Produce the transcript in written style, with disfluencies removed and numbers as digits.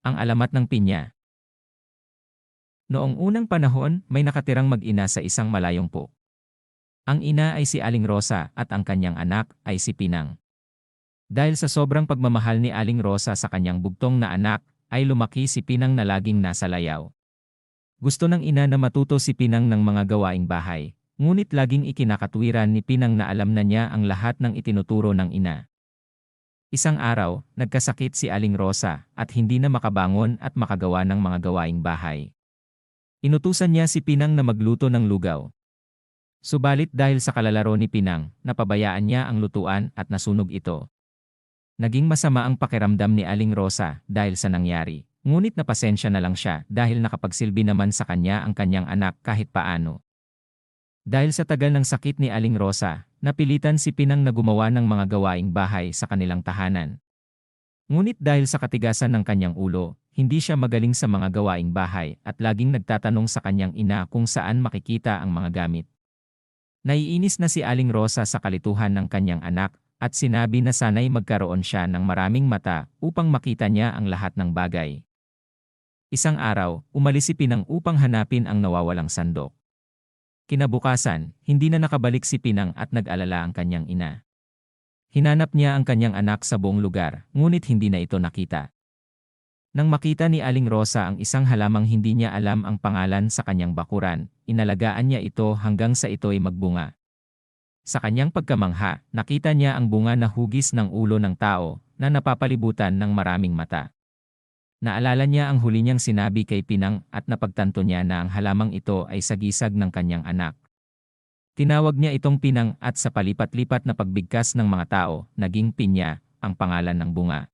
Ang alamat ng pinya. Noong unang panahon, may nakatirang mag-ina sa isang malayong po. Ang ina ay si Aling Rosa at ang kanyang anak ay si Pinang. Dahil sa sobrang pagmamahal ni Aling Rosa sa kanyang bugtong na anak, ay lumaki si Pinang na laging nasa layaw. Gusto ng ina na matuto si Pinang ng mga gawaing bahay, ngunit laging ikinakatwiran ni Pinang na alam na niya ang lahat ng itinuturo ng ina. Isang araw, nagkasakit si Aling Rosa at hindi na makabangon at makagawa ng mga gawaing bahay. Inutusan niya si Pinang na magluto ng lugaw. Subalit dahil sa kalalaro ni Pinang, napabayaan niya ang lutuan at nasunog ito. Naging masama ang pakiramdam ni Aling Rosa dahil sa nangyari, ngunit napasensya na lang siya dahil nakapagsilbi naman sa kanya ang kanyang anak kahit paano. Dahil sa tagal ng sakit ni Aling Rosa, napilitan si Pinang na gumawa ng mga gawaing bahay sa kanilang tahanan. Ngunit dahil sa katigasan ng kanyang ulo, hindi siya magaling sa mga gawaing bahay at laging nagtatanong sa kanyang ina kung saan makikita ang mga gamit. Naiinis na si Aling Rosa sa kalituhan ng kanyang anak at sinabi na sana'y magkaroon siya ng maraming mata upang makita niya ang lahat ng bagay. Isang araw, umalis si Pinang upang hanapin ang nawawalang sandok. Kinabukasan, hindi na nakabalik si Pinang at nag-alala ang kanyang ina. Hinanap niya ang kanyang anak sa buong lugar, ngunit hindi na ito nakita. Nang makita ni Aling Rosa ang isang halamang hindi niya alam ang pangalan sa kanyang bakuran, inalagaan niya ito hanggang sa ito'y magbunga. Sa kanyang pagkamangha, nakita niya ang bunga na hugis ng ulo ng tao na napapalibutan ng maraming mata. Naalala niya ang huli niyang sinabi kay Pinang at napagtanto niya na ang halamang ito ay sagisag ng kanyang anak. Tinawag niya itong Pinang at sa palipat-lipat na pagbigkas ng mga tao, naging Pinya, ang pangalan ng bunga.